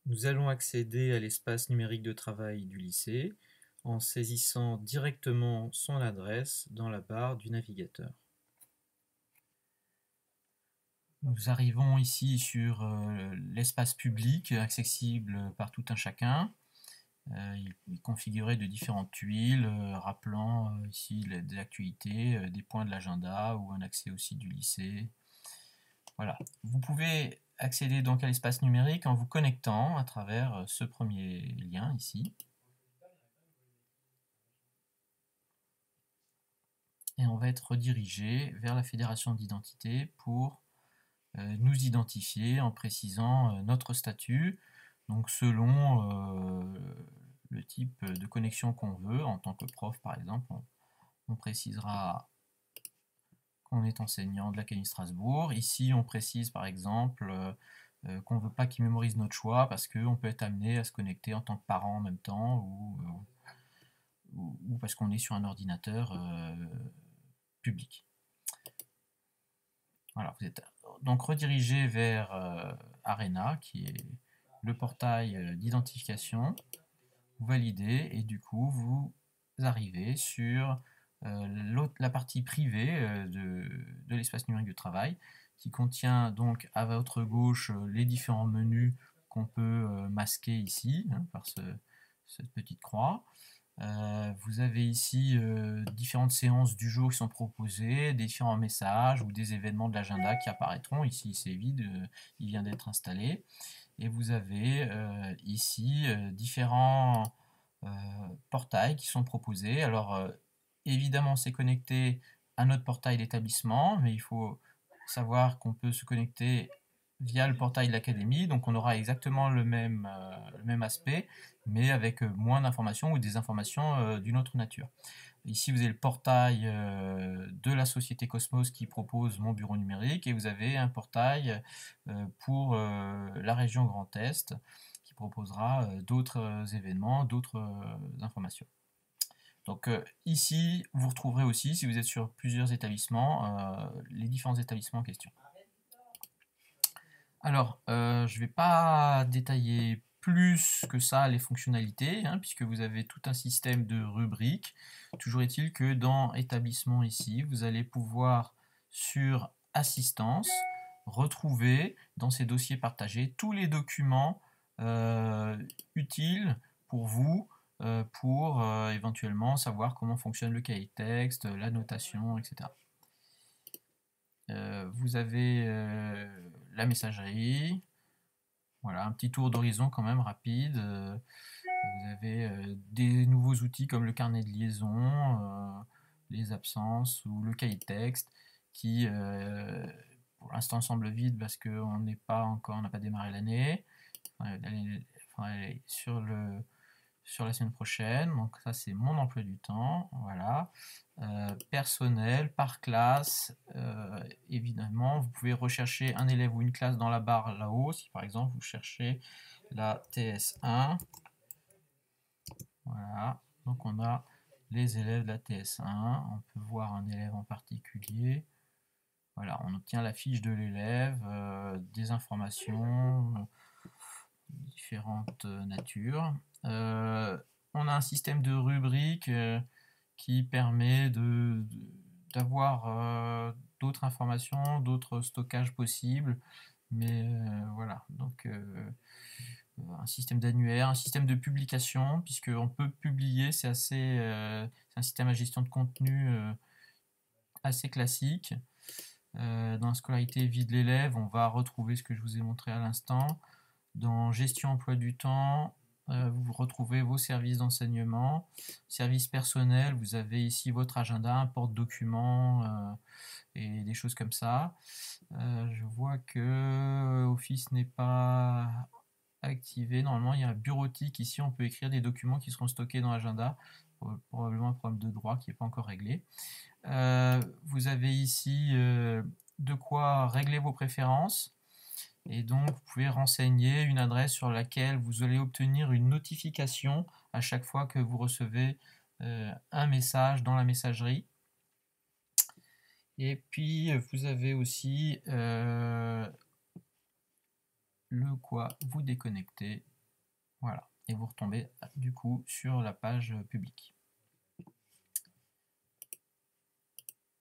Nous allons accéder à l'espace numérique de travail du lycée en saisissant directement son adresse dans la barre du navigateur. Nous arrivons ici sur l'espace public accessible par tout un chacun. Il est configuré de différentes tuiles rappelant ici des actualités, des points de l'agenda ou un accès au site du lycée. Voilà. Vous pouvez accéder donc à l'espace numérique en vous connectant à travers ce premier lien ici. Et on va être redirigé vers la fédération d'identité pour nous identifier en précisant notre statut, donc selon le type de connexion qu'on veut. En tant que prof, par exemple, on précisera qu'on est enseignant de l'Académie de Strasbourg. Ici, on précise par exemple qu'on ne veut pas qu'il mémorise notre choix parce qu'on peut être amené à se connecter en tant que parent en même temps ou parce qu'on est sur un ordinateur public. Voilà, vous êtes donc redirigé vers Arena, qui est le portail d'identification. Vous validez et du coup vous arrivez sur la partie privée de l'espace numérique de travail, qui contient donc à votre gauche les différents menus qu'on peut masquer ici par cette petite croix. Vous avez ici différentes séances du jour qui sont proposées, des différents messages ou des événements de l'agenda qui apparaîtront. Ici, c'est vide, il vient d'être installé. Et vous avez ici différents portails qui sont proposés. Alors, évidemment, c'est connecté à notre portail d'établissement, mais il faut savoir qu'on peut se connecter via le portail de l'académie, donc on aura exactement le même aspect, mais avec moins d'informations ou des informations d'une autre nature. Ici, vous avez le portail de la société Cosmos qui propose Mon Bureau Numérique, et vous avez un portail pour la région Grand Est qui proposera d'autres événements, d'autres informations. Donc ici, vous retrouverez aussi, si vous êtes sur plusieurs établissements, les différents établissements en question. Alors, je ne vais pas détailler plus que ça les fonctionnalités, puisque vous avez tout un système de rubriques. Toujours est-il que dans établissement ici, vous allez pouvoir sur assistance retrouver dans ces dossiers partagés tous les documents utiles pour vous, pour éventuellement savoir comment fonctionne le cahier de texte, la notation, etc. Vous avez la messagerie, voilà, un petit tour d'horizon quand même rapide. Vous avez des nouveaux outils comme le carnet de liaison, les absences ou le cahier de texte qui pour l'instant semble vide parce qu'on n'est pas encore, on n'a pas démarré l'année. Sur la semaine prochaine. Donc ça c'est mon emploi du temps, voilà. Personnel, par classe, évidemment, vous pouvez rechercher un élève ou une classe dans la barre là-haut, si par exemple vous cherchez la TS1, voilà, donc on a les élèves de la TS1, on peut voir un élève en particulier, voilà, on obtient la fiche de l'élève, des informations, différentes natures. On a un système de rubriques qui permet d'avoir d'autres informations, d'autres stockages possibles. Mais voilà, donc un système d'annuaire, un système de publication, puisqu'on peut publier, c'est un système à gestion de contenu assez classique. Dans la scolarité vie de l'élève, on va retrouver ce que je vous ai montré à l'instant. Dans gestion emploi du temps, vous retrouvez vos services d'enseignement. Service personnel, vous avez ici votre agenda, un porte-documents et des choses comme ça. Je vois que Office n'est pas activé. Normalement, il y a un bureautique ici. On peut écrire des documents qui seront stockés dans l'agenda. Probablement un problème de droit qui n'est pas encore réglé. Vous avez ici de quoi régler vos préférences. Et donc, vous pouvez renseigner une adresse sur laquelle vous allez obtenir une notification à chaque fois que vous recevez un message dans la messagerie. Et puis, vous avez aussi le quoi vous déconnecter Voilà. Et vous retombez du coup sur la page publique.